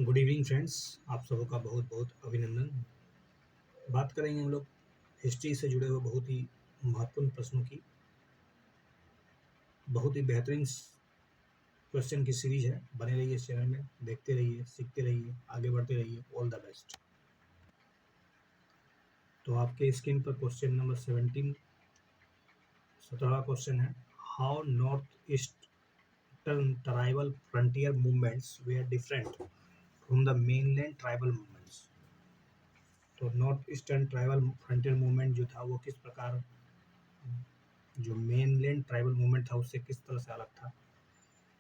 Good evening friends. आप सबों का बहुत बहुत अभिनंदन। बात करेंगे हम लोग हिस्ट्री से जुड़े हुए बहुत ही महत्वपूर्ण प्रश्नों की। बहुत ही बेहतरीन क्वेश्चन की सीरीज है। बने रहिए इस चैनल में, देखते रहिए, सीखते रहिए, आगे बढ़ते रहिए। All the best. तो आपके स्क्रीन पर क्वेश्चन नंबर 17वां क्वेश्चन है, how north eastern tribal frontier movements were different from the mainland tribal movements. तो north eastern tribal frontier movement जो था वो किस प्रकार, जो मेनलैंड ट्राइबल मूवमेंट था उससे किस तरह से अलग था।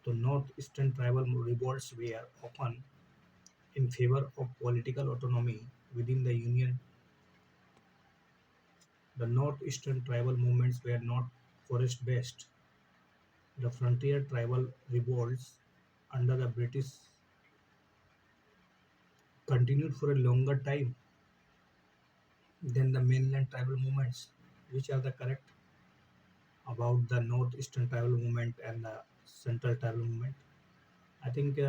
तो north eastern tribal revolts were often in favour of political autonomy within the union. The northeastern tribal movements were not forest based. The frontier tribal revolts under the British continued for a longer time than the mainland tribal movements. Which are the correct about the northeastern tribal movement and the central tribal movement? I think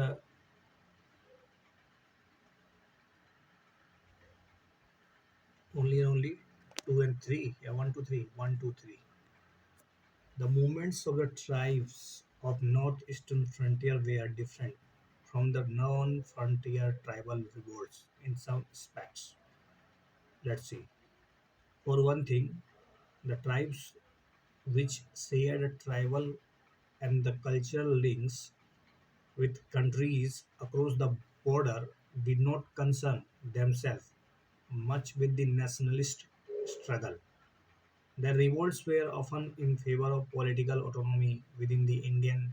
only 2 and 3. Yeah, 1 2 3, 1 2 3. The movements of the tribes of northeastern frontier were different from the non-frontier tribal revolts in some aspects. Let's see. For one thing, the tribes which shared tribal and the cultural links with countries across the border did not concern themselves much with the nationalist struggle. Their revolts were often in favor of political autonomy within the Indian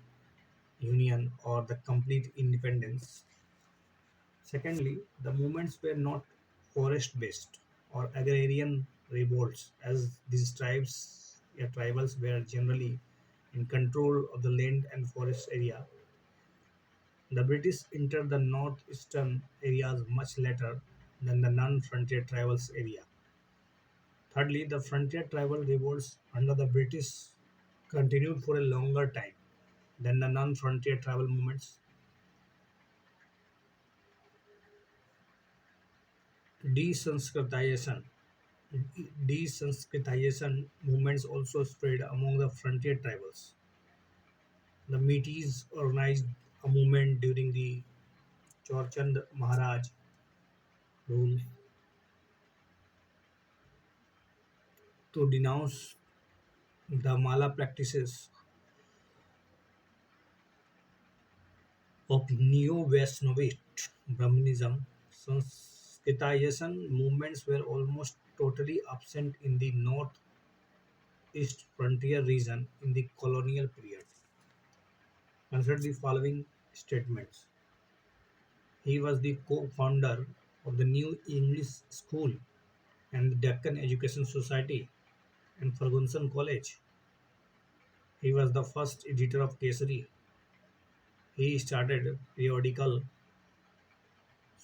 Union or the complete independence. Secondly, the movements were not forest based or agrarian revolts, as these tribals were generally in control of the land and forest area. The British entered the northeastern areas much later than the non frontier tribals area. Thirdly, the frontier tribal revolts under the British continued for a longer time than the non-frontier tribal movements. Desanskritization Desanskritization movements also spread among the frontier tribals. The Metis organized a movement during the Chorchand Maharaj rule to denounce the mala practices of Neo-Vaishnavite Brahmanism. Sanskritization movements were almost totally absent in the northeast frontier region in the colonial period. Consider the following statements. He was the co-founder of the New English School and the Deccan Education Society and Ferguson College. He was the first editor of Kesari. He started periodical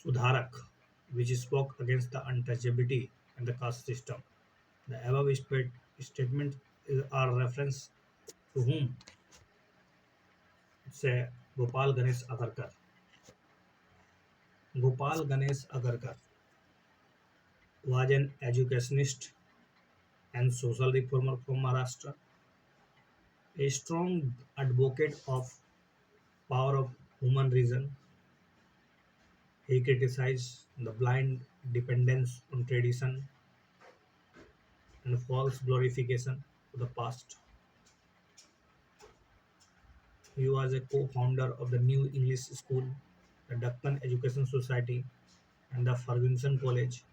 Sudharak, which spoke against the untouchability and the caste system. The above statements are reference to whom? It's Gopal Ganesh Agarkar. Gopal Ganesh Agarkar was an educationist and social reformer from Maharashtra, a strong advocate of power of human reason. He criticized the blind dependence on tradition and false glorification of the past. He was a co-founder of the New English School, the Deccan Education Society, and the Ferguson College.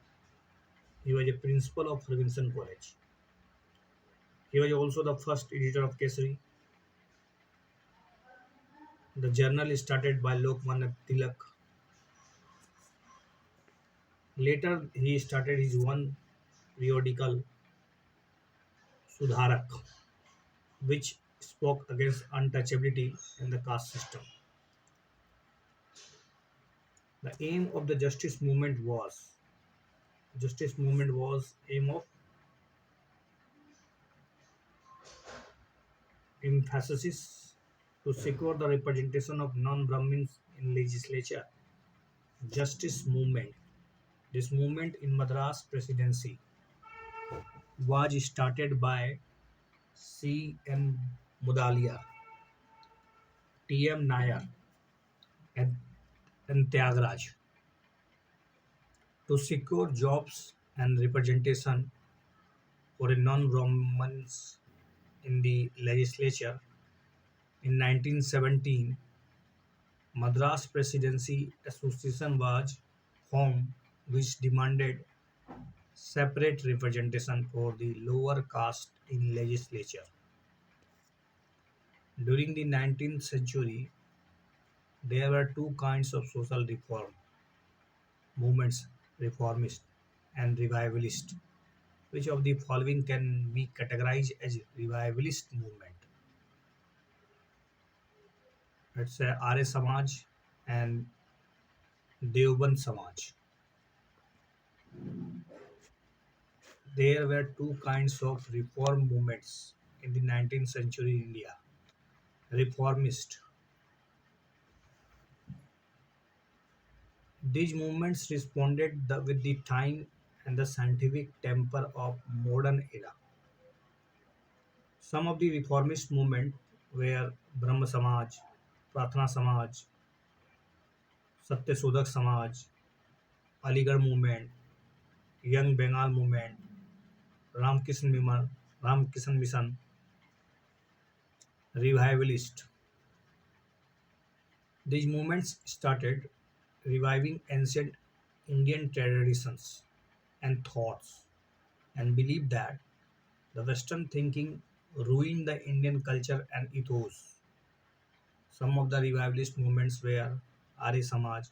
He was a principal of Ferguson College. He was also the first editor of Kesari. The journal is started by Lokmanya Tilak. Later, he started his one periodical Sudharak, which spoke against untouchability in the caste system. The aim of the justice movement was aim of emphasis to secure the representation of non-Brahmins in legislature. justice movement. This movement in Madras Presidency was started by C.N. Mudalia, T.M. Nair, and, Tyagaraja to secure jobs and representation for a non-Brahmins in the legislature. In 1917, Madras Presidency Association was formed, which demanded separate representation for the lower caste in legislature. During the 19th century, there were two kinds of social reform movements: reformist and revivalist. Which of the following can be categorized as revivalist movement? Let's say Arya Samaj and Deoband Samaj. There were two kinds of reform movements in the 19th century India. Reformist. These movements responded with the time and the scientific temper of modern era. Some of the reformist movement were Brahma Samaj, Pratna Samaj, Satyasodhak Samaj, Aligarh movement, Young Bengal movement, Ramkishan Mission, revivalist. These movements started reviving ancient Indian traditions and thoughts and believed that the Western thinking ruined the Indian culture and ethos. Some of the revivalist movements were Arya Samaj,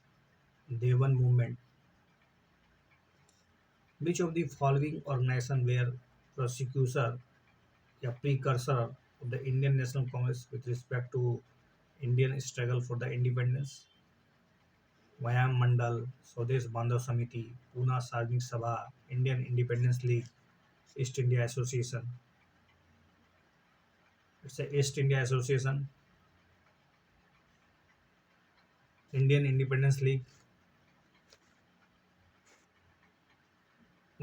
Devan movement. Which of the following organizations were precursor, a precursor of the Indian National Congress with respect to Indian struggle for the independence? Vyam Mandal, Swadesh Bandhav Samiti, Pune Sarvik Sabha, Indian Independence League, East India Association. It's a East India Association, Indian Independence League,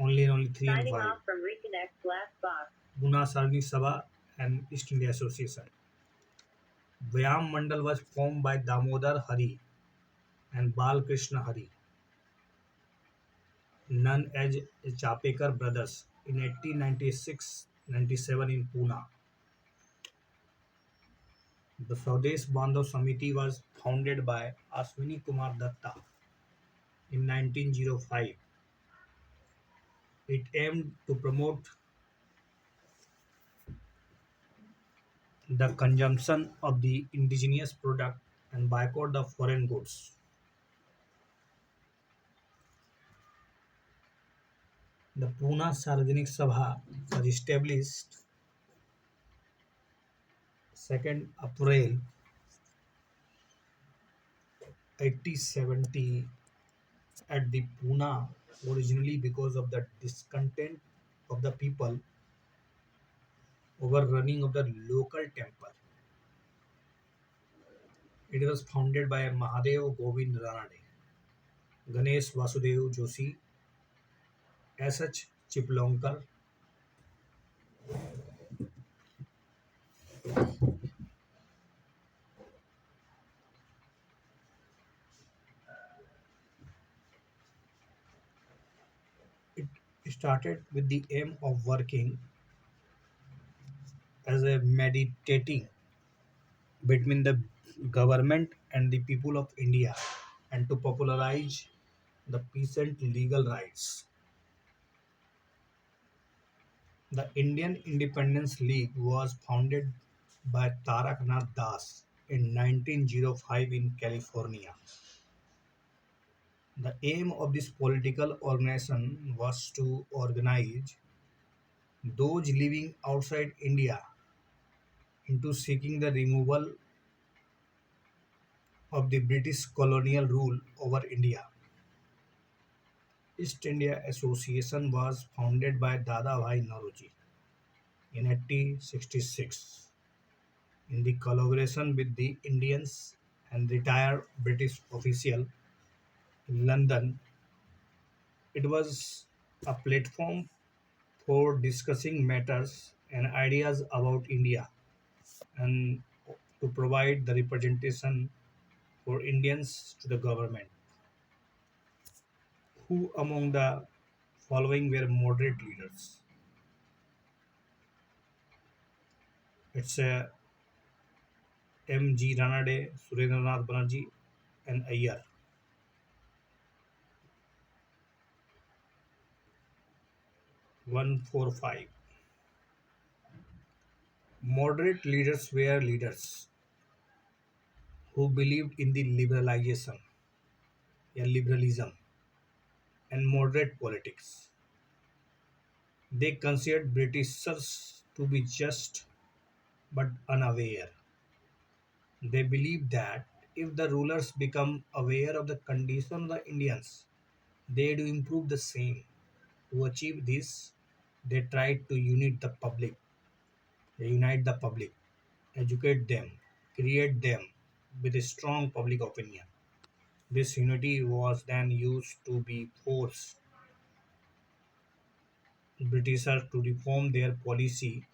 only three and Signing five. off from Reconnect Glass Box. Pune Sarvik Sabha and East India Association. Vyam Mandal was formed by Damodar Hari and Bal Krishna Hari, known as Chapekar brothers, in 1896-97 in Pune. The Swadesh Bandhav Samiti was founded by Ashwini Kumar Datta in 1905. It aimed to promote the consumption of the indigenous product and boycott the foreign goods. The Pune Sarvajanik Sabha was established 2nd April 1870 at the Pune, originally because of the discontent of the people over running of the local temple. It was founded by Mahadev Govind Ranade, Ganesh Vasudev Joshi, S.H. Chiplonkar. It started with the aim of working as a mediating between the government and the people of India and to popularize the peasant legal rights. The Indian Independence League was founded by Taraknath Das in 1905 in California. The aim of this political organization was to organize those living outside India into seeking the removal of the British colonial rule over India. East India Association was founded by Dada Bhai Nauroji in 1866 in the collaboration with the Indians and retired British official in London. It was a platform for discussing matters and ideas about India and to provide the representation for Indians to the government. Who among the following were moderate leaders? It's M.G. Ranade, Surendranath Banerjee, and Ayyar. 145. Moderate leaders were leaders who believed in the liberalization, yeah, liberalism, and moderate politics. They considered Britishers to be just but unaware. They believed that if the rulers become aware of the condition of the Indians, they do improve the same. To achieve this, they tried to unite the public, educate them, create them with a strong public opinion. This unity was then used to be force Britishers to reform their policy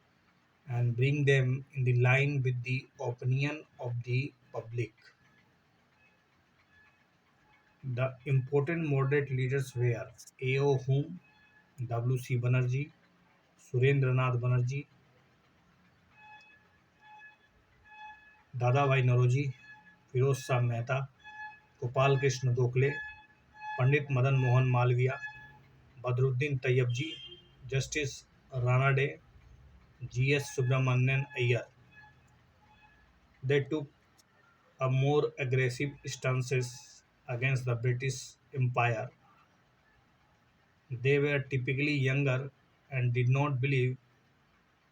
and bring them in the line with the opinion of the public. The important moderate leaders were A.O. Hume, W.C. Banerjee, Surendranath Banerjee, Dadabhai Naoroji, Firoz Shah Mehta, Gopal Krishna Gokhale, Pandit Madan Mohan Malviya, Badruddin Tayyabji, Justice Ranade, G.S. Subramanian Iyer. They took a more aggressive stances against the British Empire. They were typically younger and did not believe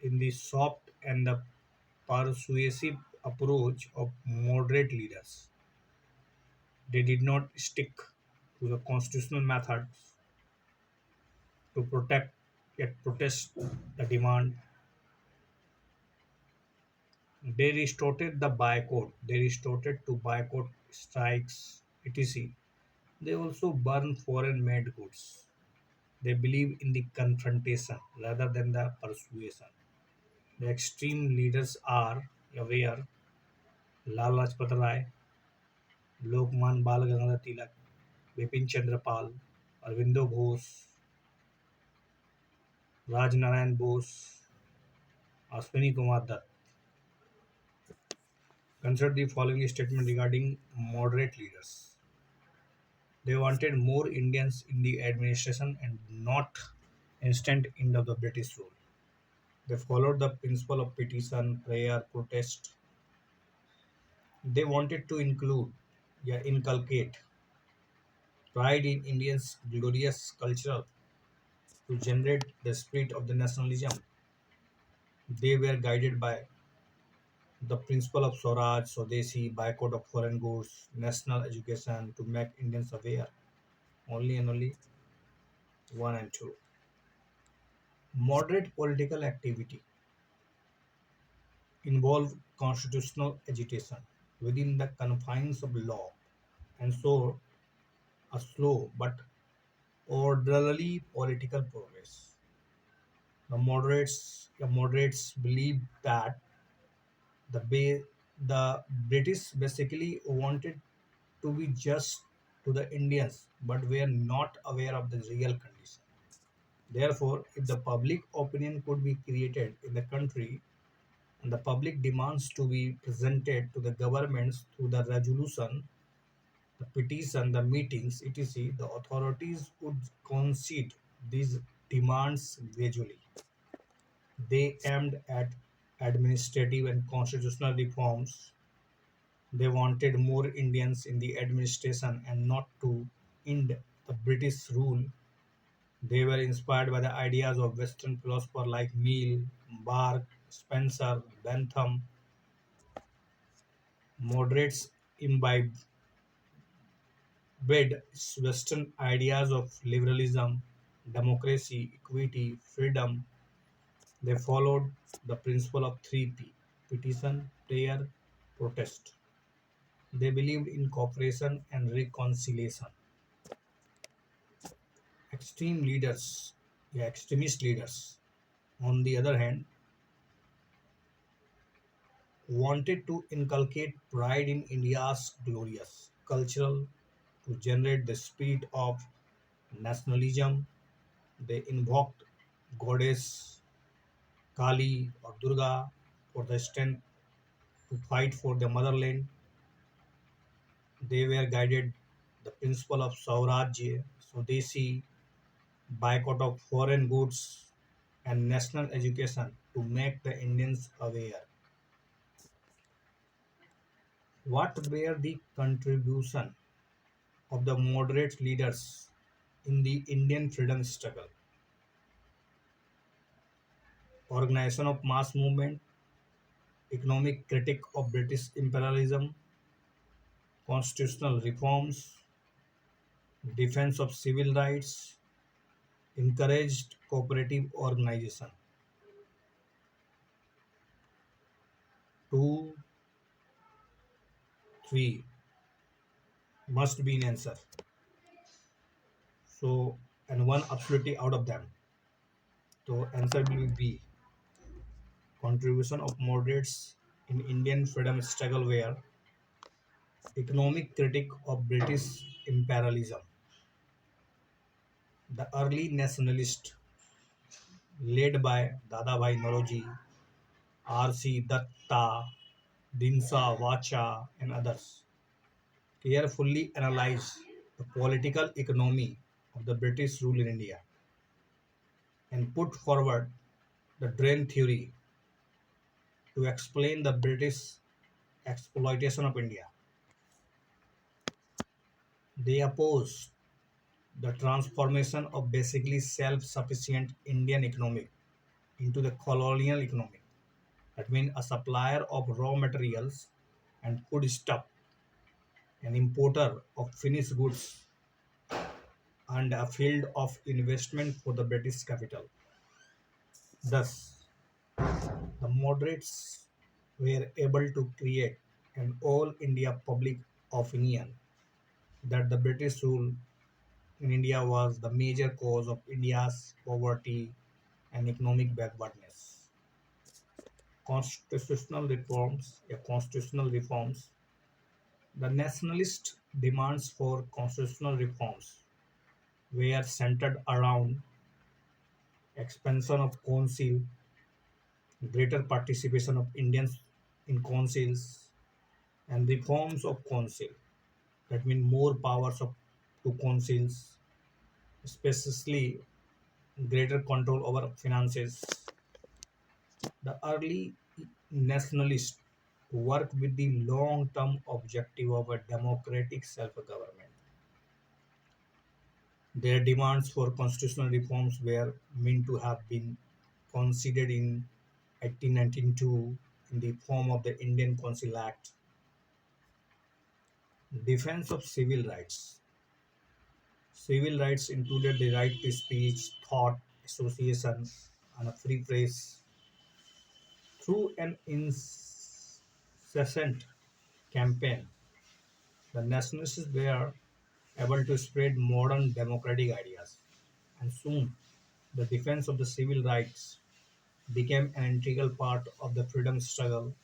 in the soft and the persuasive approach of moderate leaders. They did not stick to the constitutional methods to protect yet protest the demand. They resorted the boycott. They resorted to boycott strikes, etc. They also burn foreign made goods. They believe in the confrontation rather than the persuasion. The extreme leaders are aware Lal Lajpat Rai, Lokman Bal Gangadhar Tilak, Bipin Chandra Pal, Arvindo Ghosh, Raj Narayan Bose, Ashwini Kumar Dutt. Consider the following statement regarding moderate leaders. They wanted more Indians in the administration and not instant end of the British rule. They followed the principle of petition, prayer, protest. They wanted to inculcate pride in Indians' glorious culture to generate the spirit of the nationalism. They were guided by the principle of Swaraj, Swadeshi, boycott of foreign goods, national education to make Indians aware. Only and only one and two. Moderate political activity involve constitutional agitation within the confines of law and so a slow but orderly political progress. The moderates believed that the British basically wanted to be just to the Indians but were not aware of the real condition. Therefore, if the public opinion could be created in the country and the public demands to be presented to the governments through the resolution, the petition, the meetings, etc., the authorities would concede these demands gradually. They aimed at administrative and constitutional reforms. They wanted more Indians in the administration and not to end the British rule. They were inspired by the ideas of Western philosophers like Mill, Burke, Spencer, Bentham. Moderates imbibed Western ideas of liberalism, democracy, equity, freedom. They followed the principle of 3P: petition, prayer, protest. They believed in cooperation and reconciliation. Extreme leaders, yeah, extremist leaders, on the other hand, wanted to inculcate pride in India's glorious cultural to generate the spirit of nationalism. They invoked goddess Kali or Durga for the strength to fight for the motherland. They were guided the principle of Swarajya, Swadeshi, boycott of foreign goods, and national education to make the Indians aware. What were the contribution of the moderate leaders in the Indian freedom struggle? Organization of mass movement, economic critique of British imperialism, constitutional reforms, defense of civil rights, encouraged cooperative organization. Two, three must be an answer. So, and one absolutely out of them. So, answer will be B. Contribution of moderates in Indian freedom struggle were economic critique of British imperialism. The early nationalists, led by Dadabhai Naoroji, R.C. Datta, Dinsa Vacha, and others, carefully analyzed the political economy of the British rule in India and put forward the drain theory to explain the British exploitation of India. They opposed the transformation of basically self-sufficient Indian economy into the colonial economy. That means a supplier of raw materials and foodstuff, an importer of finished goods, and a field of investment for the British capital. Thus, the moderates were able to create an all India public opinion that the British rule in India was the major cause of India's poverty and economic backwardness. Constitutional reforms. The nationalist demands for constitutional reforms were centered around expansion of council, greater participation of Indians in councils, and reforms of council. That means more powers of to councils, especially greater control over finances. The early nationalists worked with the long-term objective of a democratic self-government. Their demands for constitutional reforms were meant to have been considered in 1892 in the form of the Indian Council Act. Defense of civil rights. Civil rights included the right to speech, thought, association, and a free press. Through an incessant campaign, the nationalists were able to spread modern democratic ideas, and soon the defense of the civil rights became an integral part of the freedom struggle.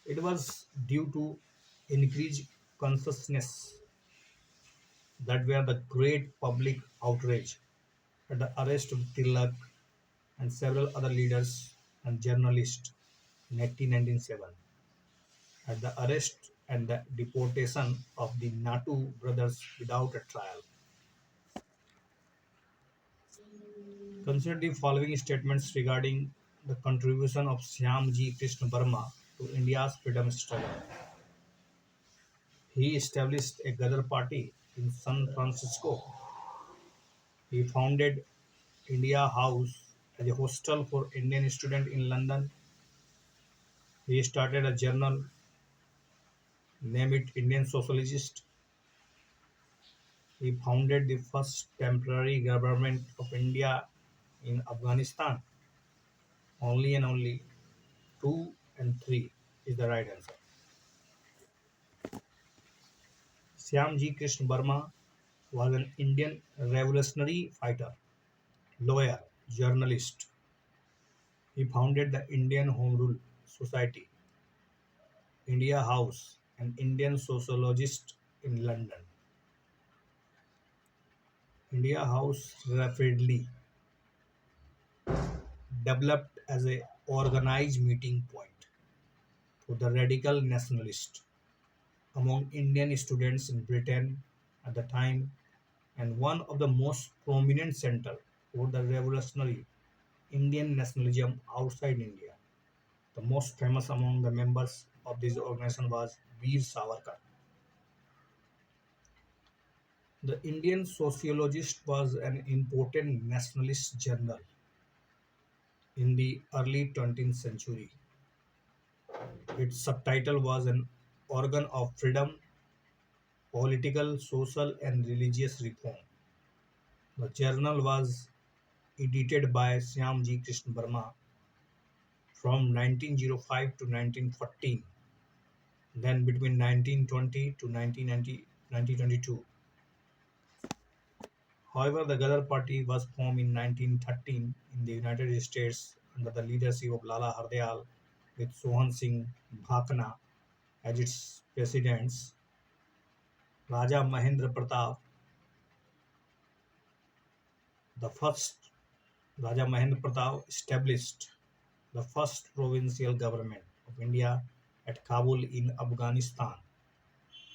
It was due to increased consciousness that were the great public outrage at the arrest of Tilak and several other leaders and journalists in 1897, at the arrest and the deportation of the Natu brothers without a trial. Consider the following statements regarding the contribution of Shyamji Krishna Burma to India's freedom struggle. He established a Gadar party in San Francisco. He founded India House as a hostel for Indian students in London. He started a journal, named it Indian Socialist. He founded the first temporary government of India in Afghanistan. Only and only 2 and 3 is the right answer. Shyamji Krishna Burma was an Indian revolutionary fighter, lawyer, journalist. He founded the Indian Home Rule Society, India House, an Indian sociologist in London. India House rapidly developed as a organized meeting point for the radical nationalist among Indian students in Britain at the time, and one of the most prominent center for the revolutionary Indian nationalism outside India. The most famous among the members of this organization was Veer Savarkar. The Indian Sociologist was an important nationalist journal in the early 20th century. Its subtitle was an organ of freedom, political, social, and religious reform. The journal was edited by Syamji Krishna Burma from 1905 to 1914, then between 1920 to 1922. However, the Ghadar Party was formed in 1913 in the United States under the leadership of Lala Hardayal with Sohan Singh Bhakna as its presidents. Raja Mahendra Pratap, the first Raja Mahendra Pratap established the first provincial government of India at Kabul in Afghanistan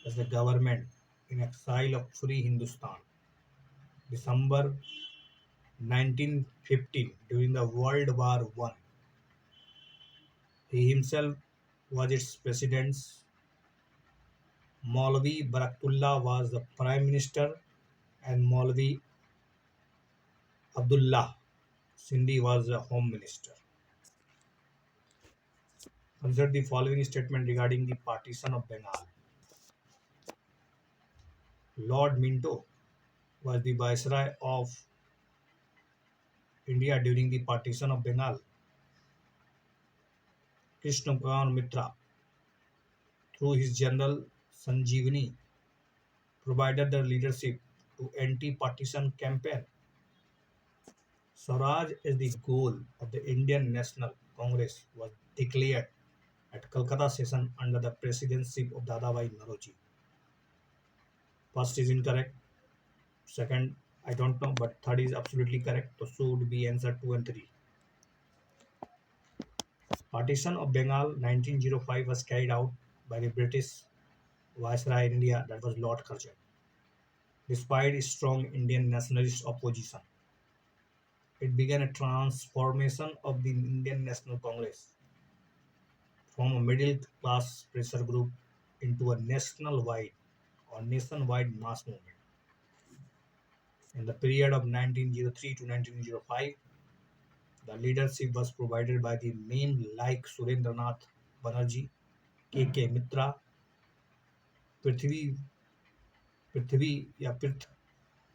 as the government in exile of Free Hindustan. December 1915, during the World War I, he himself was its president. Maulvi Barakatullah was the prime minister and Maulvi Abdullah Sindhi was the home minister. Consider the following statement regarding the partition of Bengal. Lord Minto was the viceroy of India during the partition of Bengal. Krishna Kumar Mitra, through his general Sanjeevani, provided the leadership to anti-partition campaign. Swaraj as the goal of the Indian National Congress was declared at Calcutta session under the presidency of Dadabhai Naoroji. First is incorrect. Second, I don't know, but third is absolutely correct. So should be answer 2 and 3. Partition of Bengal 1905 was carried out by the British Viceroy in India, that was Lord Curzon. Despite strong Indian nationalist opposition, it began a transformation of the Indian National Congress from a middle class pressure group into a nationwide mass movement. In the period of 1903 to 1905, the leadership was provided by the men like Surendranath Banerjee, K. Mitra, Prithvi, Prithvi, या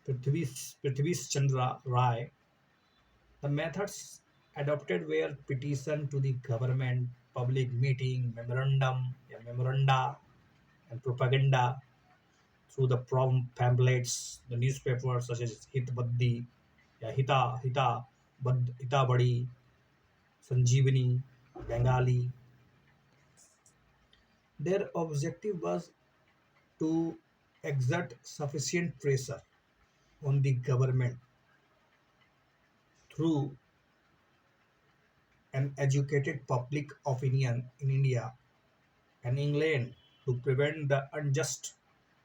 Prithvi Chandra Rai. The methods adopted were petition to the government, public meeting, memoranda, and propaganda through the pamphlets, the newspapers such as Hitbaddi, Hitabadi, Sanjeevani, Bengali. Their objective was to exert sufficient pressure on the government through an educated public opinion in India and England to prevent the unjust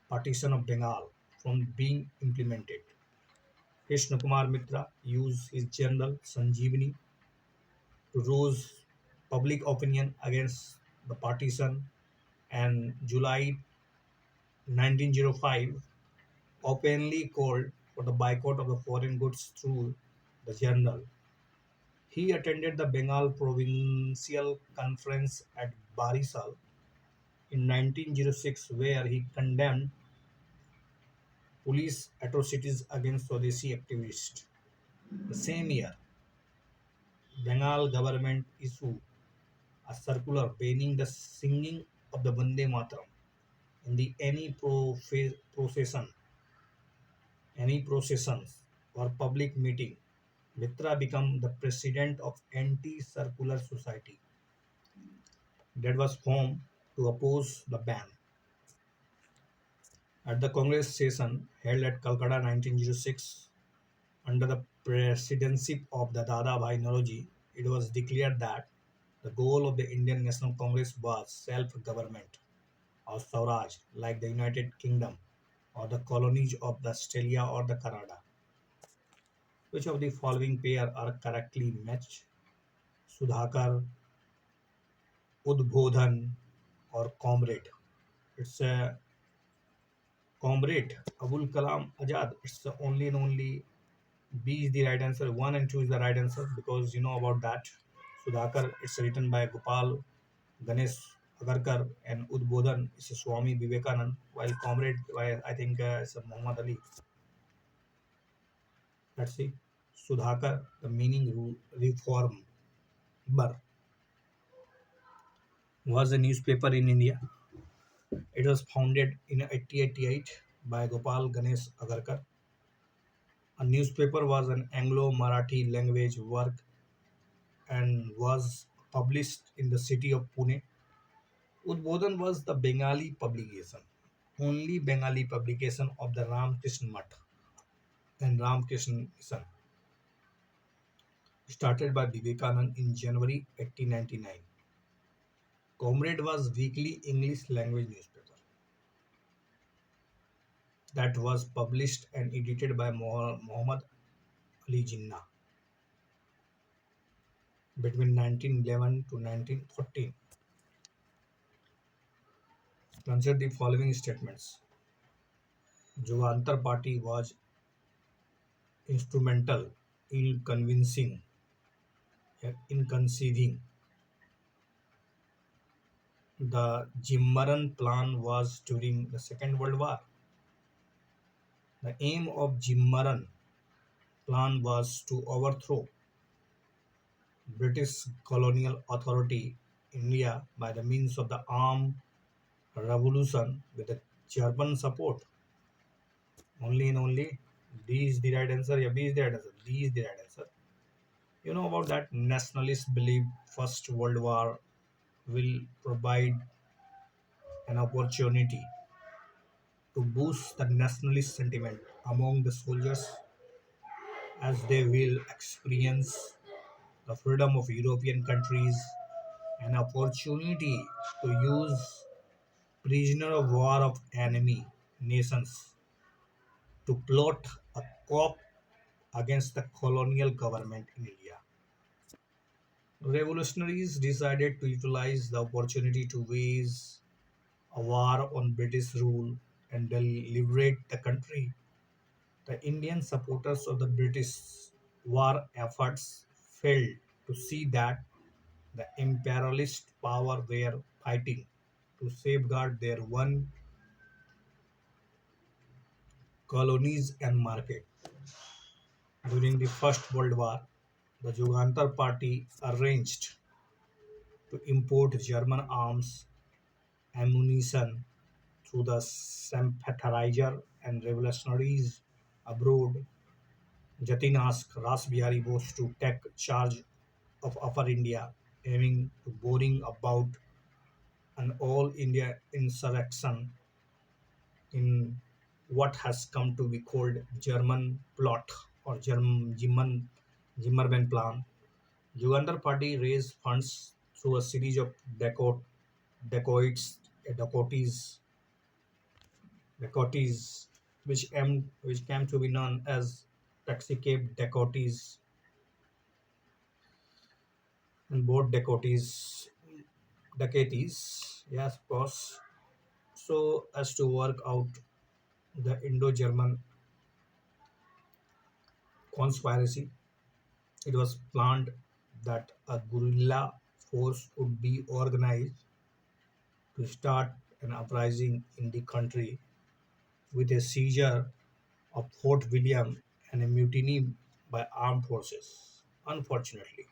partition of Bengal from being implemented. Krishna Kumar Mitra used his general Sanjeevani to rouse public opinion against the partition, and July 1905 openly called for the boycott of the foreign goods through the journal. He attended the Bengal Provincial Conference at Barisal in 1906, where he condemned police atrocities against Swadeshi activists. The same year, Bengal government issued a circular banning the singing of the Vande Mataram in the any procession any processions or public meeting, Mitra became the president of Anti-Circular Society that was formed to oppose the ban. At the Congress session held at Calcutta 1906, under the presidency of the Dadabhai Naoroji, it was declared that the goal of the Indian National Congress was self-government or Swaraj, like the United Kingdom or the colonies of the Australia or the Canada. Which of the following pair are correctly matched? Sudhakar, Udbodhan, or Comrade? It's a Comrade. Abul Kalam Azad. It's the only and only B is the right answer. 1 and 2 is the right answer because you know about that. Sudhakar, it's written by Gopal Ganesh Agarkar, and Udbodhan is Swami Vivekanand, while Comrade, I think it's Muhammad Ali. Let's see. Sudhakar, the meaning reformer, was a newspaper in India. It was founded in 1888 by Gopal Ganesh Agarkar. A newspaper was an Anglo-Marathi language work and was published in the city of Pune. Udbodhan was the Bengali publication, only Bengali publication of the Ramakrishna Math and Ramakrishna Mission, started by Vivekanand in January 1899. Comrade was weekly English language newspaper that was published and edited by Muhammad Ali Jinnah between 1911 to 1914. Consider the following statements. Jugantar Party was instrumental in conceiving the Jimmaran Plan was during the Second World War. The aim of Jimmaran Plan was to overthrow British colonial authority in India by the means of the armed revolution with the German support. Only and only D is the right answer. Yeah, B is the right answer. D is the right answer. You know about that nationalists believe First World War will provide an opportunity to boost the nationalist sentiment among the soldiers as they will experience the freedom of European countries, an opportunity to use prisoner of war of enemy nations to plot a coup against the colonial government in India. Revolutionaries decided to utilize the opportunity to wage a war on British rule and liberate the country. The Indian supporters of the British war efforts failed to see that the imperialist power were fighting to safeguard their one colonies and market. During the First World War, the Jugantar Party arranged to import German arms, ammunition through the sympathizer and revolutionaries abroad. Jatin asked Ras Bihari Bose to take charge of Upper India, aiming to bring about an all India insurrection in what has come to be called German plot or Zimmerman plan. Ugandar party raised funds through a series of dacoits, dacoities, dacoities, which came to be known as taxicab dacoities and boat dacoities. Yes, of course. So as to work out the Indo-German conspiracy, it was planned that a guerrilla force would be organized to start an uprising in the country with a seizure of Fort William and a mutiny by armed forces. Unfortunately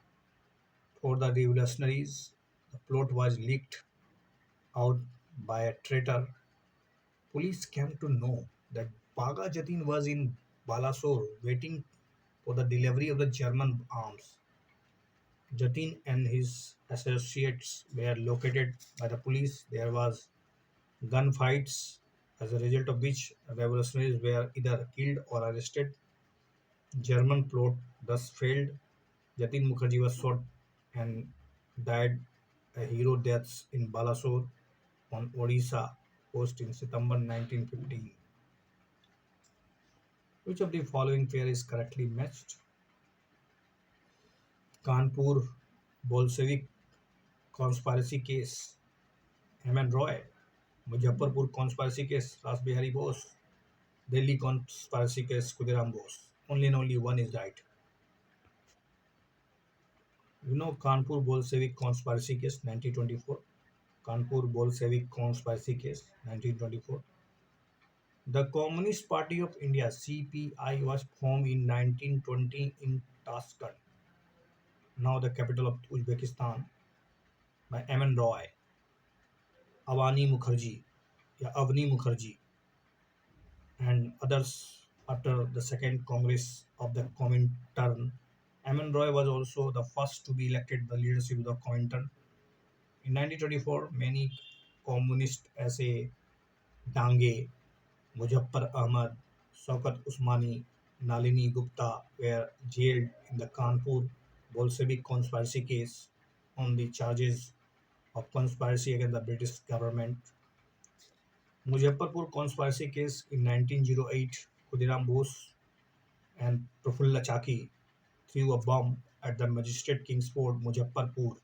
for the revolutionaries, the plot was leaked out by a traitor. Police came to know that Baga Jatin was in Balasore, waiting for the delivery of the German arms. Jatin and his associates were located by the police. There was gunfights, as a result of which revolutionaries were either killed or arrested. German plot thus failed. Jatin Mukherjee was shot and died a hero deaths in Balasore on Odisha coast in September 1915. Which of the following pair is correctly matched? Kanpur Bolshevik conspiracy case, M.N. Roy. Muzaffarpur conspiracy case, Ras Bihari Bose. Delhi conspiracy case, Khudiram Bose. Only and only one is right. You know Kanpur Bolshevik conspiracy case, 1924. Kanpur Bolshevik conspiracy case, 1924. The Communist Party of India (CPI) was formed in 1920 in Tashkent, now the capital of Uzbekistan, by M.N. Roy, Avani Mukherjee, Avni Mukherjee, and others after the Second Congress of the Comintern. M.N. Roy was also the first to be elected the leadership of the Comintern. In 1924, many communists as a Dange, Muzaffar Ahmad, Shaukat Usmani, Nalini Gupta were jailed in the Kanpur Bolshevik conspiracy case on the charges of conspiracy against the British government. Muzaffarpur conspiracy case in 1908, Khudiram Bose and Prafulla Chaki threw a bomb at the magistrate Kingsford, Muzaffarpur,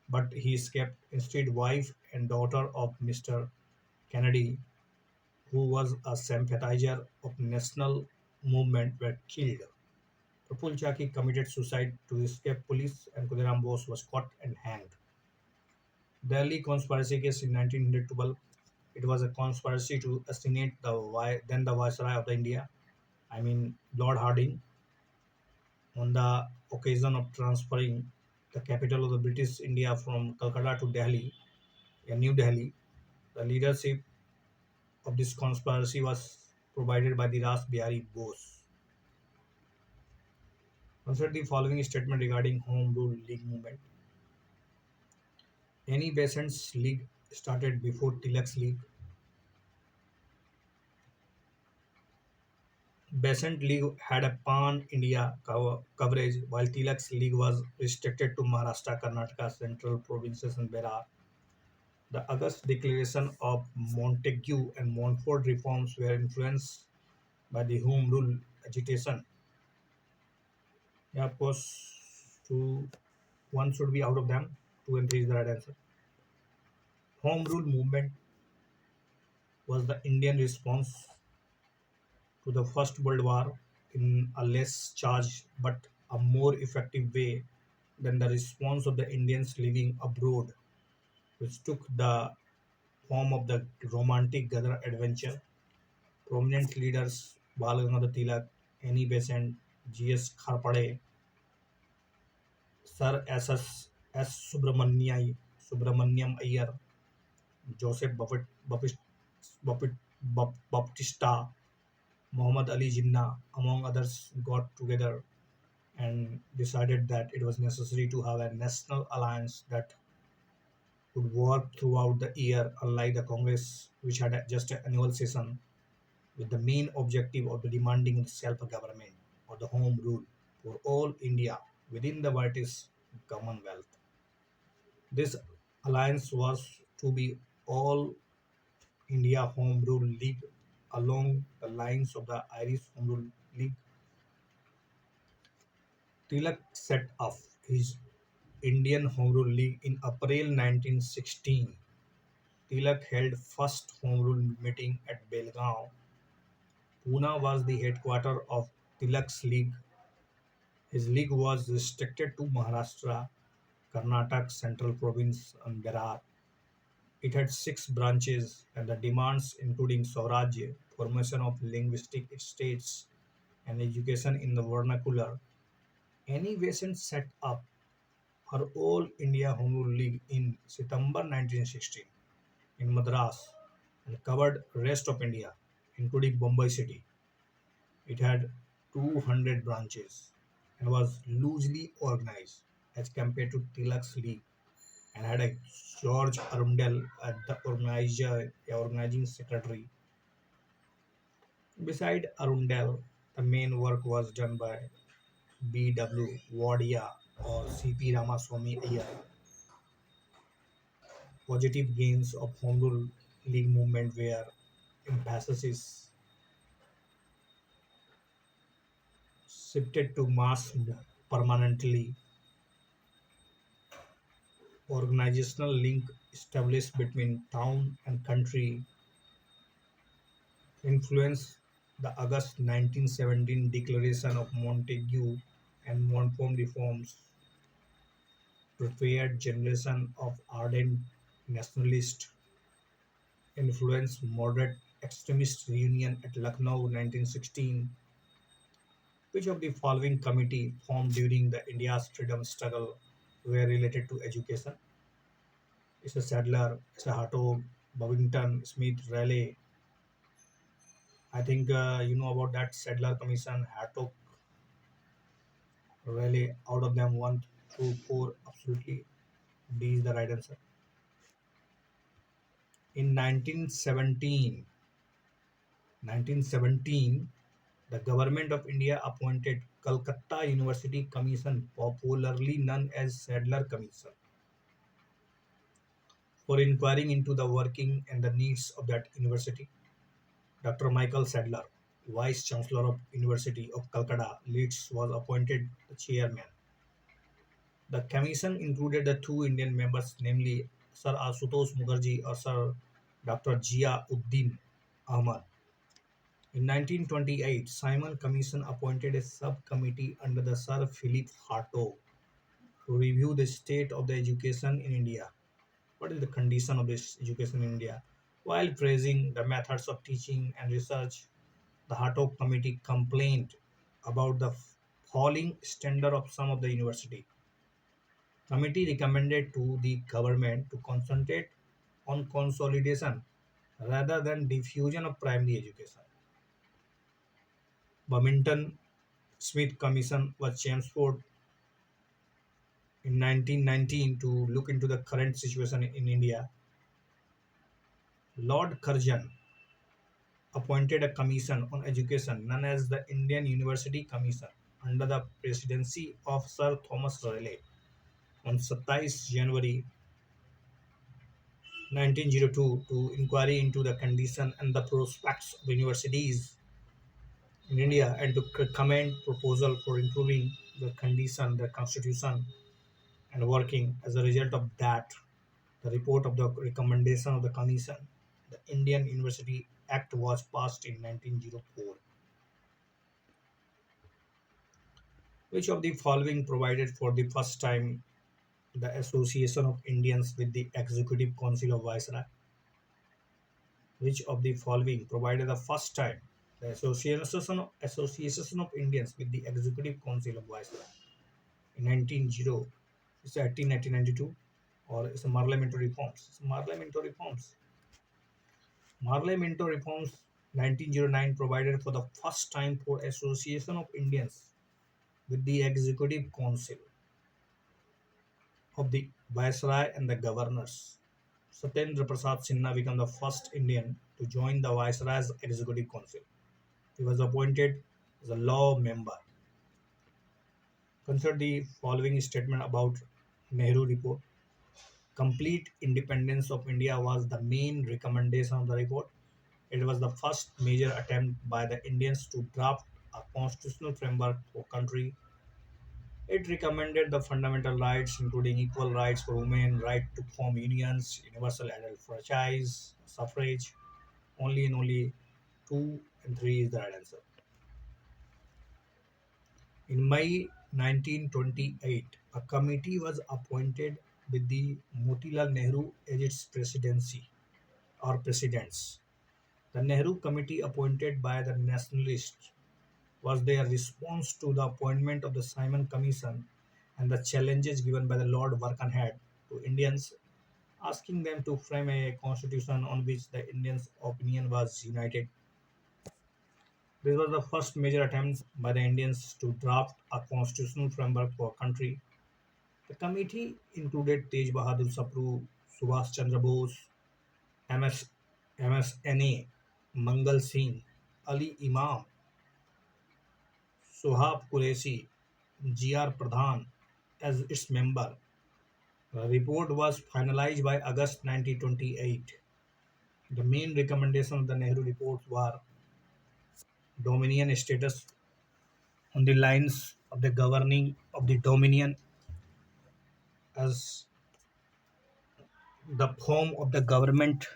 but he escaped. Instead, wife and daughter of Mr. Kennedy, who was a sympathizer of national movement, were killed. Praful Chaki committed suicide to escape police, and Khudiram Bose was caught and hanged. Delhi conspiracy case in 1912. It was a conspiracy to assassinate then the Viceroy of the India, I mean Lord Hardinge, on the occasion of transferring the capital of the British India from Calcutta to Delhi, New Delhi. The leadership of this conspiracy was provided by the Ras Bihari Bose. Consider the following statement regarding Home Rule League movement. Any Besant's League started before Tilak's League. Besant League had a pan-India coverage, while Tilak's League was restricted to Maharashtra, Karnataka, Central Provinces, and Berar. The August Declaration of Montague and Montfort reforms were influenced by the Home Rule agitation. Yeah, of course, one should be out of them. 2 and 3 is the right answer. Home Rule movement was the Indian response to the First World War in a less charged but a more effective way than the response of the Indians living abroad, which took the form of the romantic Gadar adventure. Prominent leaders Bal Gangadhar Tilak, Annie Besant, G.S. Kharpade, Sir S. Subramaniam Iyer, Joseph Baptista, Muhammad Ali Jinnah, among others, got together and decided that it was necessary to have a national alliance that would work throughout the year, unlike the Congress, which had just an annual session with the main objective of demanding self-government or the home rule for all India within the British Commonwealth. This alliance was to be all India Home Rule League along the lines of the Irish Home Rule League. Tilak set up his Indian Home Rule League in April 1916. Tilak held first Home Rule meeting at Belgaum. Pune was the headquarters of Tilak's league. His league was restricted to Maharashtra, Karnataka, Central Province, and Berar. It had 6 branches, and the demands including Swaraj, formation of linguistic states, and education in the vernacular. Annie Besant set up her All India Home Rule League in September 1916 in Madras and covered rest of India, including Bombay city. It had 200 branches and was loosely organized as compared to Tilak's League, and had a George Arundel as the organizing secretary. Beside Arundel, the main work was done by B.W. Wadia or C.P. Ramaswamy Iyer. Positive gains of Home Rule League movement were emphasis shifted to mass permanently. Organizational link established between town and country influenced the August 1917 Declaration of Montague and Montcalm reforms, prepared generation of ardent nationalists, influenced moderate extremist reunion at Lucknow 1916. Which of the following committee formed during the India's freedom struggle were related to education? It's a Sadler, it's a Hartog, Bovington, Smith, Raleigh. I think you know about that Sadler Commission, Hartog, Raleigh. Out of them, 1 through 4, absolutely D is the right answer. In 1917, the government of India appointed Calcutta University Commission, popularly known as Sadler Commission, for inquiring into the working and the needs of that university. Dr. Michael Sadler, Vice Chancellor of University of Calcutta, Leeds, was appointed the chairman. The commission included the two Indian members, namely Sir Asutosh Mukherjee or Sir Dr. Jia Uddin Ahmad. In 1928, Simon Commission appointed a subcommittee under the Sir Philip Hartog to review the state of the education in India. What is the condition of this education in India? While praising the methods of teaching and research, the Hartog Committee complained about the falling standard of some of the university. Committee recommended to the government to concentrate on consolidation rather than diffusion of primary education. Birmingham Smith Commission was Chelmsford in 1919 to look into the current situation in India. Lord Curzon appointed a commission on education known as the Indian University Commission under the presidency of Sir Thomas Raleigh on 27 January 1902 to inquiry into the condition and the prospects of universities in India and to recommend proposal for improving the condition, the constitution and working. As a result of that, the report of the recommendation of the commission, the Indian University Act was passed in 1904. Which of the following provided for the first time the association of Indians with the Executive Council of Viceroy? Which of the following provided the first time the association of Indians with the Executive Council of Viceroy? In 1900, it's 1992, or it's a Parliamentary reforms. It's Parliamentary reforms. Parliamentary reforms 1909 provided for the first time for association of Indians with the Executive Council of the Viceroy and the governors. Satyendra Prasad Sinha became the first Indian to join the Viceroy's Executive Council. He was appointed as a law member. Consider the following statement about Nehru report. Complete independence of India was the main recommendation of the report. It was the first major attempt by the Indians to draft a constitutional framework for country. It recommended the fundamental rights, including equal rights for women, right to form unions, universal adult franchise, suffrage. Only and only 2 and 3 is the right answer. In May 1928, a committee was appointed with the Motilal Nehru as its presidency or presidents. The Nehru Committee, appointed by the nationalists, was their response to the appointment of the Simon Commission and the challenges given by the Lord Birkenhead to Indians, asking them to frame a constitution on which the Indians' opinion was united. This was the first major attempt by the Indians to draft a constitutional framework for a country. The committee included Tej Bahadur Sapru, Subhash Chandra Bose, MS, MSNA, Mangal Singh, Ali Imam, Sohab Qureshi, G.R. Pradhan as its member. The report was finalized by August 1928. The main recommendations of the Nehru report were dominion status on the lines of the governing of the dominion as the form of the government,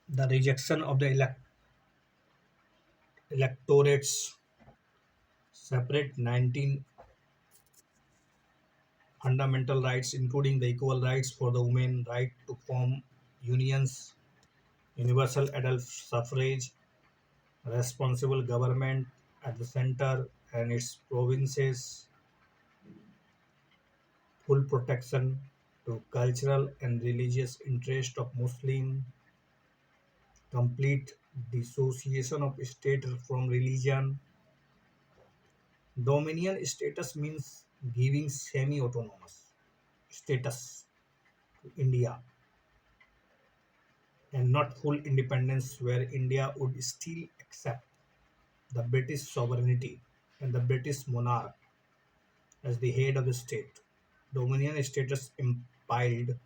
the rejection of the electorates, separate 19 fundamental rights including the equal rights for the women, right to form unions, universal adult suffrage, responsible government at the center and its provinces, full protection to cultural and religious interest of Muslim, complete dissociation of state from religion. Dominion status means giving semi-autonomous status to India and not full independence where India would still accept the British sovereignty and the British monarch as the head of the state. Dominion status implied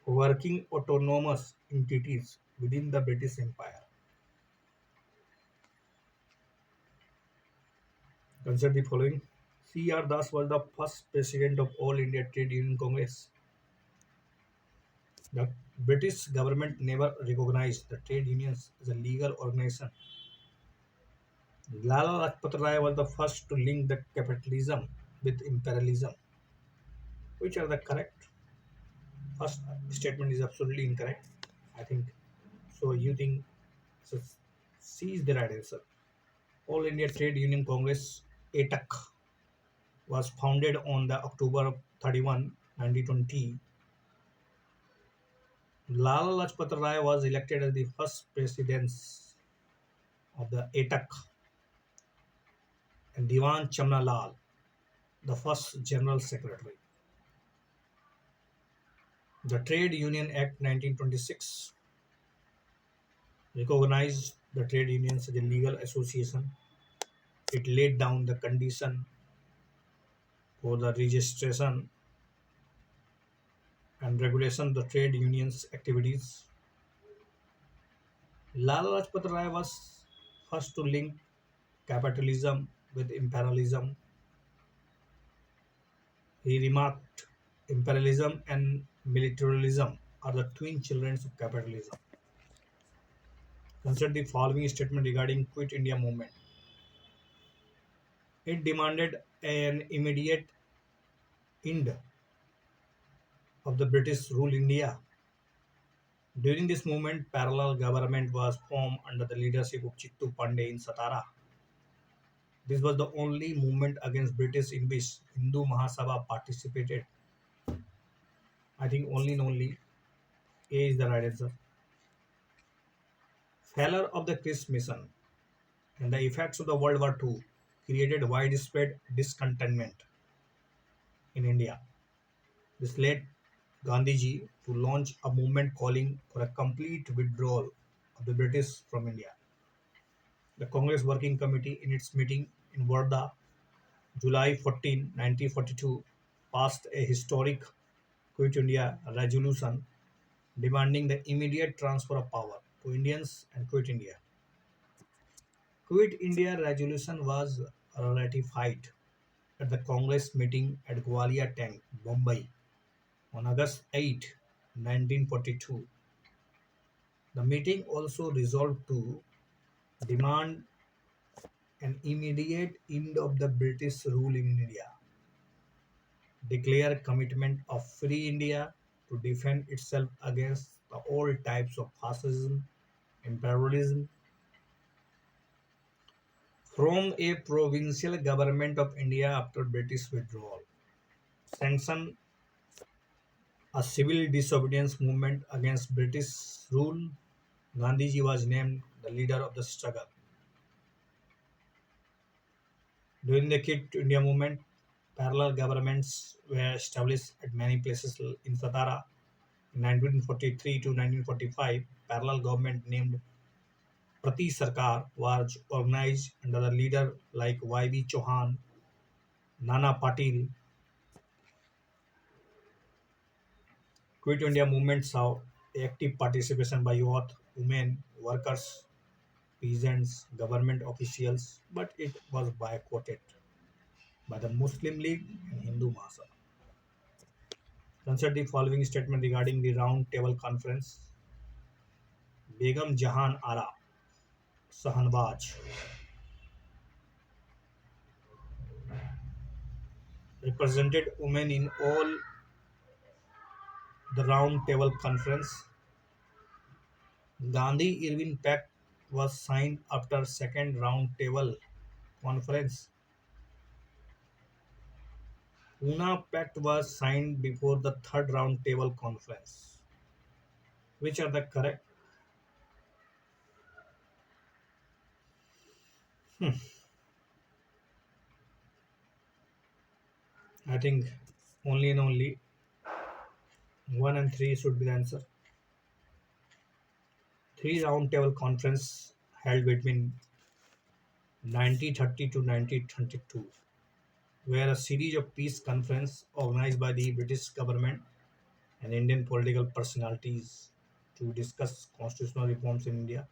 working autonomous entities within the British Empire. Consider the following. C.R. Das was the first president of All India Trade Union Congress. The British government never recognized the trade unions as a legal organization. Lala Lajpat Rai was the first to link the capitalism with imperialism. Which are the correct? First statement is absolutely incorrect. I think so. You think so? C is the right answer. All India Trade Union Congress (ATUC) was founded on the October 31, 1920. Lala Lajpat Rai was elected as the first president of the ATUC and Diwan Chamna Lal, the first general secretary. The Trade Union Act 1926 recognized the trade unions as a legal association. It laid down the condition for the registration and regulation of the trade unions' activities. Lala Lajpat Rai was first to link capitalism with imperialism. He remarked, imperialism and militarism are the twin children of capitalism. Consider the following statement regarding Quit India movement. It demanded an immediate end of the British rule in India. During this movement, parallel government was formed under the leadership of Chittu Pandey in Satara. This was the only movement against British in which Hindu Mahasabha participated. I think only and only A is the right answer. Failure of the Chris mission and the effects of the World War II created widespread discontentment in India. This led Gandhiji to launch a movement calling for a complete withdrawal of the British from India. The Congress Working Committee, in its meeting in Wardha, July 14, 1942, passed a historic Quit India resolution demanding the immediate transfer of power to Indians and quit India. Quit India resolution was ratified at the Congress meeting at Gwalior Tank, Bombay on August 8, 1942. The meeting also resolved to demand an immediate end of the British rule in India, declare commitment of free India to defend itself against all types of fascism, imperialism, from a provincial government of India after British withdrawal, sanction a civil disobedience movement against British rule. Gandhiji was named the leader of the struggle. During the Quit India movement, parallel governments were established at many places in Satara. In 1943 to 1945, parallel government named Prati Sarkar was organized under the leader like Y.B. Chauhan, Nana Patil. Quit India movement saw active participation by youth, women, workers, peasants, government officials, but it was boycotted by the Muslim League and Hindu Mahasabha. Consider the following statement regarding the Round Table Conference. Begum Jahan Ara, Sahanbaj, represented women in all the Round Table Conference. Gandhi-Irvine Pact was signed after second Round Table Conference. Pune Pact was signed before the third Round Table Conference. Which are the correct? I think only and only 1 and 3 should be the answer. Three Round Table Conference held between 1930 to 1932 were a series of peace conferences organized by the British government and Indian political personalities to discuss constitutional reforms in India.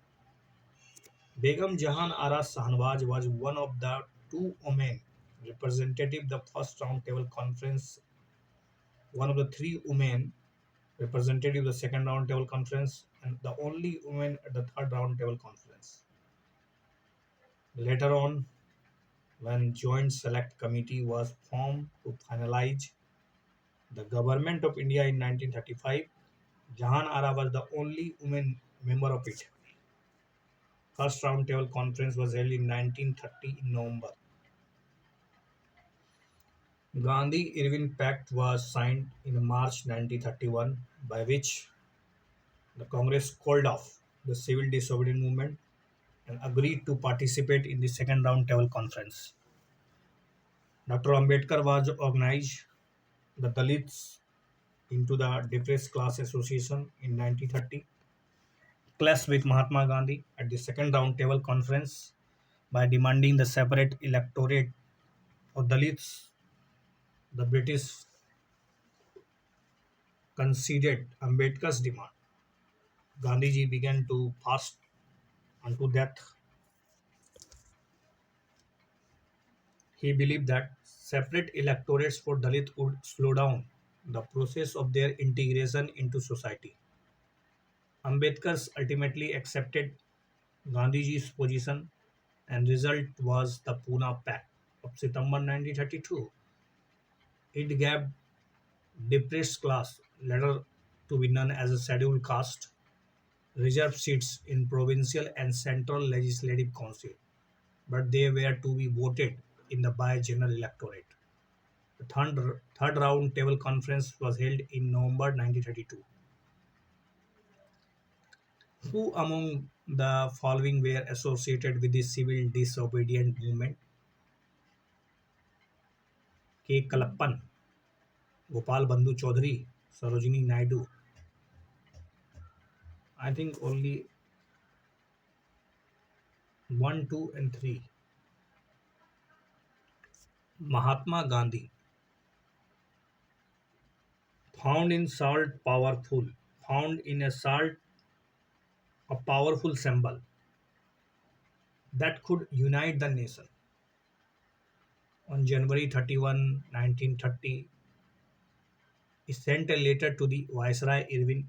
Begum Jahan Ara Sahanwaj was one of the two women representative the first round table conference, one of the three women representative the second round table conference, and the only woman at the third round table conference. Later on, when Joint Select Committee was formed to finalize the government of India in 1935, Jahan Ara was the only woman member of it. First round table conference was held in 1930 in November. Gandhi-Irvine Pact was signed in March 1931, by which the Congress called off the civil disobedience movement and agreed to participate in the second round table conference. Dr. Ambedkar was organized the Dalits into the Depressed Class Association in 1930, clashed with Mahatma Gandhi at the second round table conference by demanding the separate electorate of Dalits. The British conceded Ambedkar's demand. Gandhiji began to fast unto death. He believed that separate electorates for Dalit would slow down the process of their integration into society. Ambedkar ultimately accepted Gandhiji's position, and result was the Pune Pact of September 1932. It gave depressed class, later to be known as a scheduled caste, reserved seats in provincial and central legislative council, but they were to be voted in the by general electorate. The third round table conference was held in November 1932. Who among the following were associated with the civil disobedient movement? K. Kalappan, Gopal Bandhu Chaudhary, Sarojini Naidu. I think only 1, 2, and 3. Mahatma Gandhi, found in salt powerful, found in a salt a powerful symbol that could unite the nation. On January 31, 1930, he sent a letter to the Viceroy Irving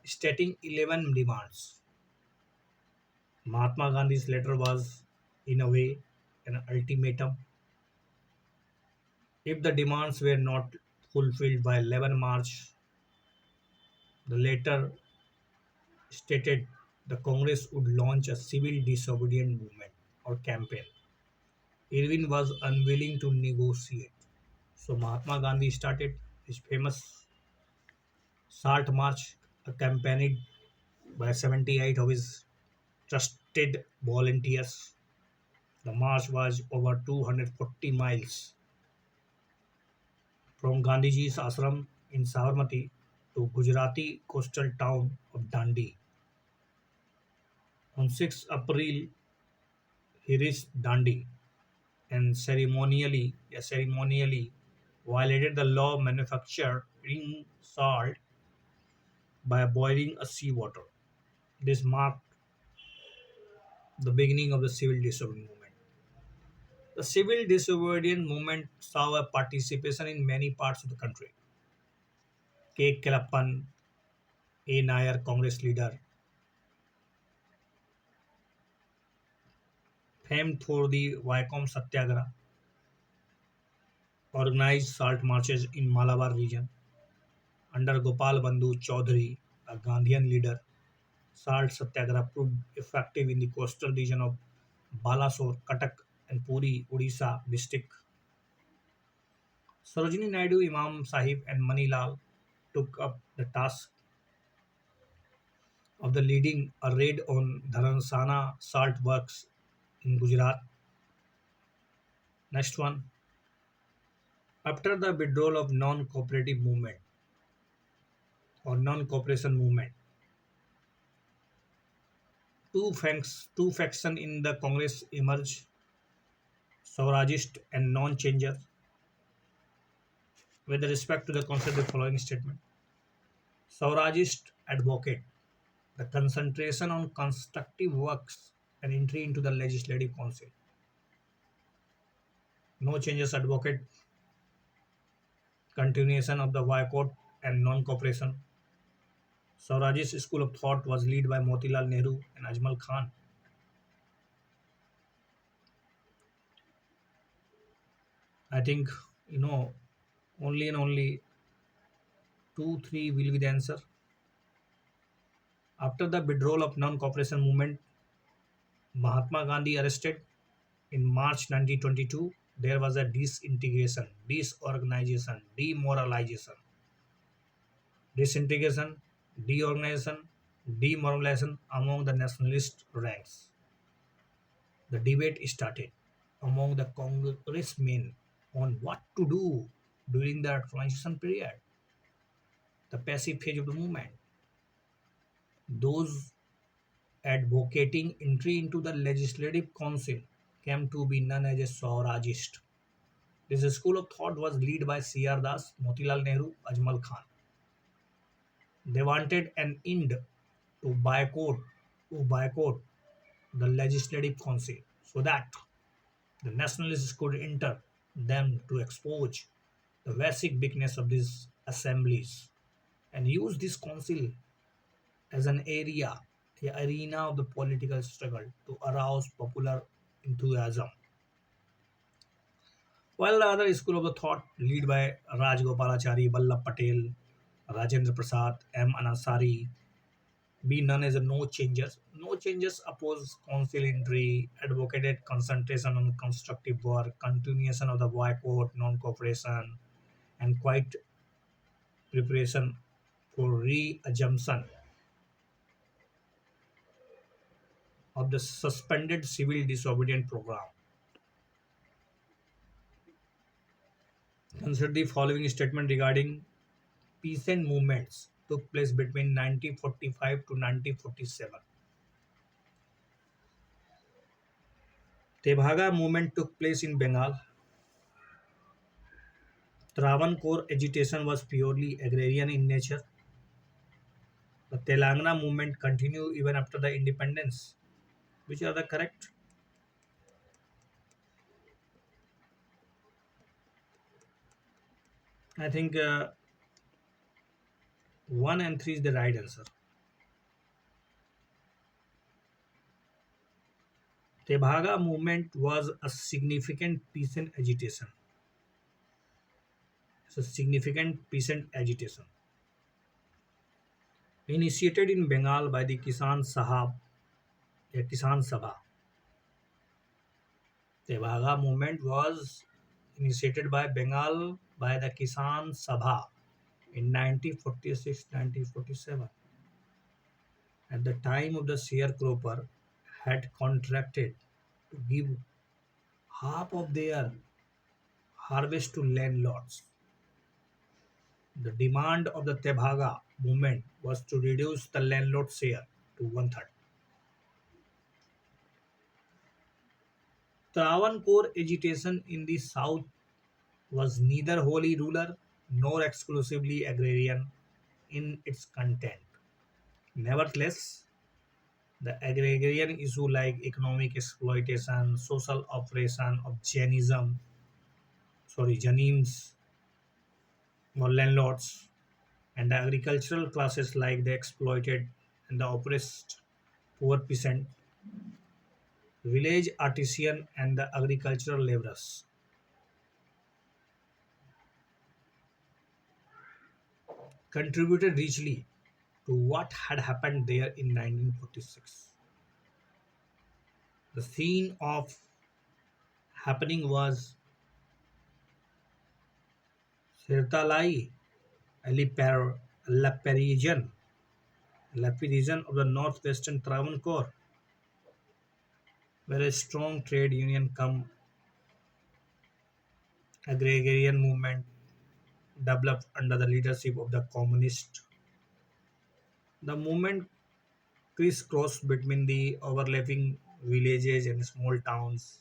stating 11 demands. Mahatma Gandhi's letter was, in a way, an ultimatum. If the demands were not fulfilled by 11 March, the letter stated the Congress would launch a civil disobedience movement or campaign. Irving was unwilling to negotiate. So Mahatma Gandhi started his famous Salt March, accompanied by 78 of his trusted volunteers. The march was over 240 miles from Gandhiji's ashram in Sabarmati to Gujarati coastal town of Dandi. On 6 April, he reached Dandi and ceremonially violated the law manufacturing salt by boiling a seawater. This marked the beginning of the civil disobedience movement. The civil disobedience movement saw a participation in many parts of the country. K. Kelappan, A. Nair, Congress leader, famed for the Vaikom Satyagraha, organized salt marches in Malabar region. Under Gopal Bandhu Chaudhary, a Gandhian leader, salt satyagraha proved effective in the coastal region of Balasore, Cuttack, and Puri, Odisha district. Sarojini Naidu, Imam Sahib, and Mani Lal took up the task of the leading a raid on Dharansana salt works in Gujarat. Next one. After the withdrawal of non-cooperative movement or non-cooperation movement, two factions in the Congress emerged: Swarajist and non-changer. With respect to the concept, the following statement: Swarajist advocate the concentration on constructive works and entry into the legislative council. No changes advocate continuation of the boycott and non-cooperation. Swarajist school of thought was led by Motilal Nehru and Ajmal Khan. I think you know only and only two, three will be the answer. After the withdrawal of non-cooperation movement, Mahatma Gandhi arrested in March 1922. There was a disintegration, disorganization, demoralization, disintegration, deorganization, demoralization among the nationalist ranks. The debate started among the congressmen on what to do during the transition period, the passive phase of the movement. Those advocating entry into the legislative council came to be known as a Swarajist. This school of thought was led by C.R. Das, Motilal Nehru, Ajmal Khan. They wanted an end to boycott the legislative council so that the nationalists could enter them to expose the basic weakness of these assemblies and use this council as the arena of the political struggle to arouse popular enthusiasm. While the other school of the thought, led by Rajgopalachari, Vallabh Patel, Rajendra Prasad, M. Anasari, be known as no changers. No changers oppose council entry, advocated concentration on constructive work, continuation of the boycott, non-cooperation, and quiet preparation for re-assumption of the suspended civil disobedience program. Consider the following statement regarding peasant movements took place between 1945 to 1947. Tebhaga movement took place in Bengal. Travancore agitation was purely agrarian in nature. The Telangana movement continued even after the independence. Which are the correct? I think 1 and 3 is the right answer. Tebhaga movement was a significant peasant agitation. It's a significant peasant agitation initiated in Bengal by the Kisan Sabha. Tebhaga movement was initiated by Bengal by the Kisan Sabha. in 1946-1947. At the time of the sharecropper had contracted to give half of their harvest to landlords. The demand of the Tebaga movement was to reduce the landlord share to one third. Travancore agitation in the south was neither wholly rural nor exclusively agrarian in its content. Nevertheless, the agrarian issue like economic exploitation, social oppression of Janims or landlords, and the agricultural classes like the exploited and the oppressed poor peasant, village artisan, and the agricultural laborers contributed richly to what had happened there in 1946. The scene of happening was Sirtalai, Laparigian, Laparigian of the northwestern Travancore, where a strong trade union come agrarian movement developed under the leadership of the communist. The movement crisscrossed between the overlapping villages and small towns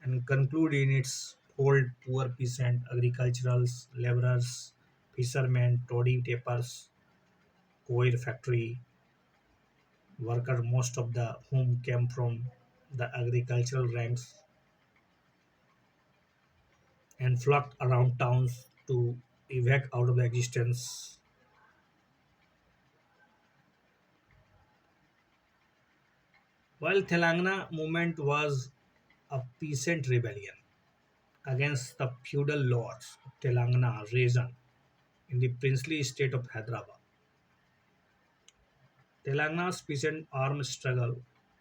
and conclude in its old poor peasant, agriculturals, laborers, fishermen, toddy tapers, coir factory worker, most of the whom came from the agricultural ranks and flocked around towns to evac out of the existence. While Telangana movement was a peasant rebellion against the feudal lords of Telangana region in the princely state of Hyderabad. Telangana's peasant armed struggle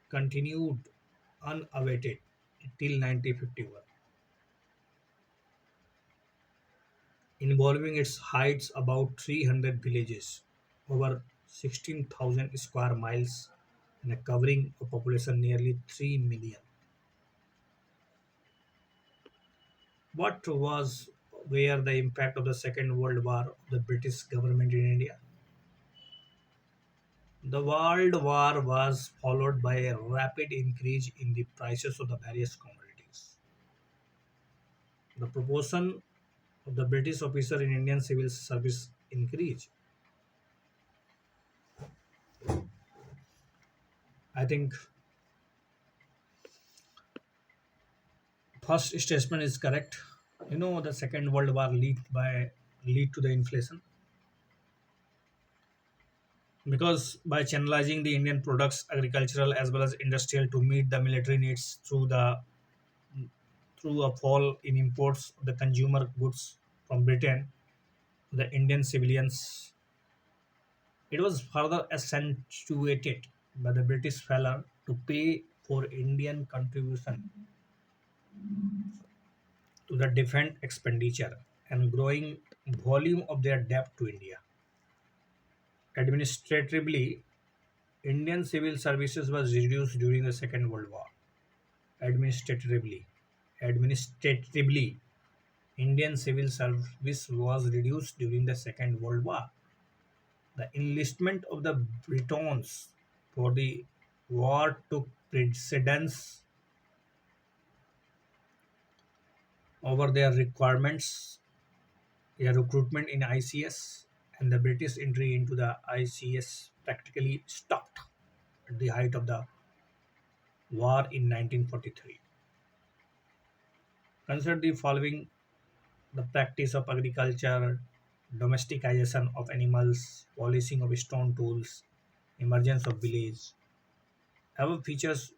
continued unabated till 1951, involving its heights about 300 villages, over 16,000 square miles, and a covering a population nearly 3 million. What was where the impact of the Second World War of the British government in India? The World War was followed by a rapid increase in the prices of the various commodities. The proportion of the British officer in Indian civil service increased. I think first statement is correct. The Second World War lead to the inflation because by channelizing the Indian products, agricultural as well as industrial, to meet the military needs through a fall in imports of the consumer goods from Britain, the Indian civilians. It was further accentuated by the British failure to pay for Indian contribution to the defense expenditure and growing volume of their debt to India. Administratively, Indian civil services was reduced during the Second World War. Administratively, administratively, Indian civil service was reduced during the Second World War. The enlistment of the Britons for the war took precedence over their requirements, their recruitment in ICS, and the British entry into the ICS practically stopped at the height of the war in 1943. Consider the following: the practice of agriculture, domestication of animals, polishing of stone tools, emergence of village. Above features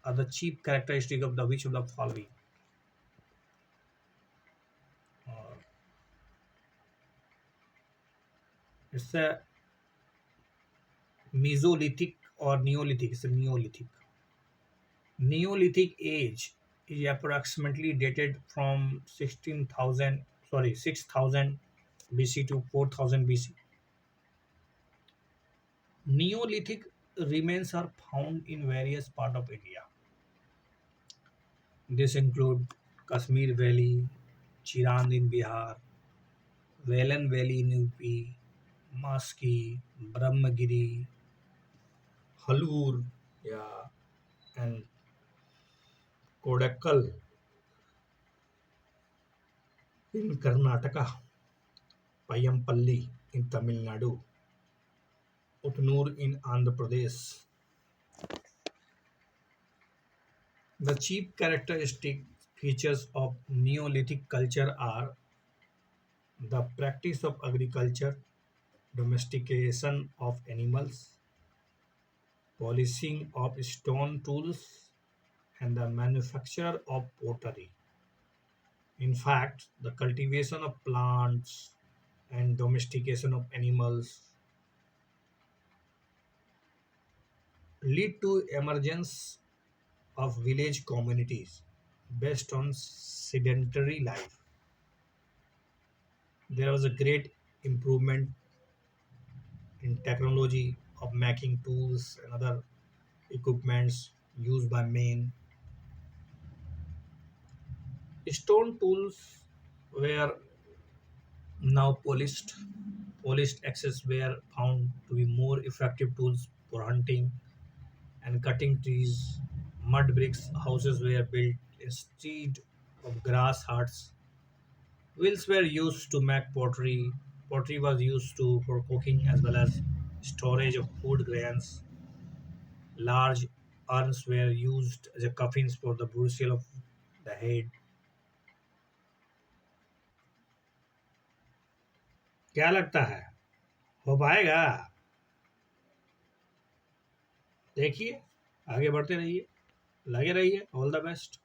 are the chief characteristic of the which of the following? Uh, it's a Mesolithic or Neolithic. It's a Neolithic. Neolithic age is approximately dated from 16,000, sorry, 6,000 BC to 4000 BC. Neolithic remains are found in various parts of India. This include Kashmir Valley, Chirand in Bihar, Velan Valley in UP, Maski, Brahmagiri, Halur, yeah, and Kodakkal in Karnataka, Payampalli in Tamil Nadu, Utnur in Andhra Pradesh. The chief characteristic features of Neolithic culture are the practice of agriculture, domestication of animals, polishing of stone tools, and the manufacture of pottery. In fact, the cultivation of plants and domestication of animals lead to emergence of village communities based on sedentary life. There was a great improvement in technology of making tools and other equipments used by men. Stone tools were now polished. Polished axes were found to be more effective tools for hunting and cutting trees. Mud bricks houses were built instead of grass huts. Wheels were used to make pottery. Pottery was used for cooking as well as storage of food grains. Large urns were used as a coffins for the burial of the head. क्या लगता है हो पाएगा? देखिए, आगे बढ़ते रहिए, लगे रहिए। All the best.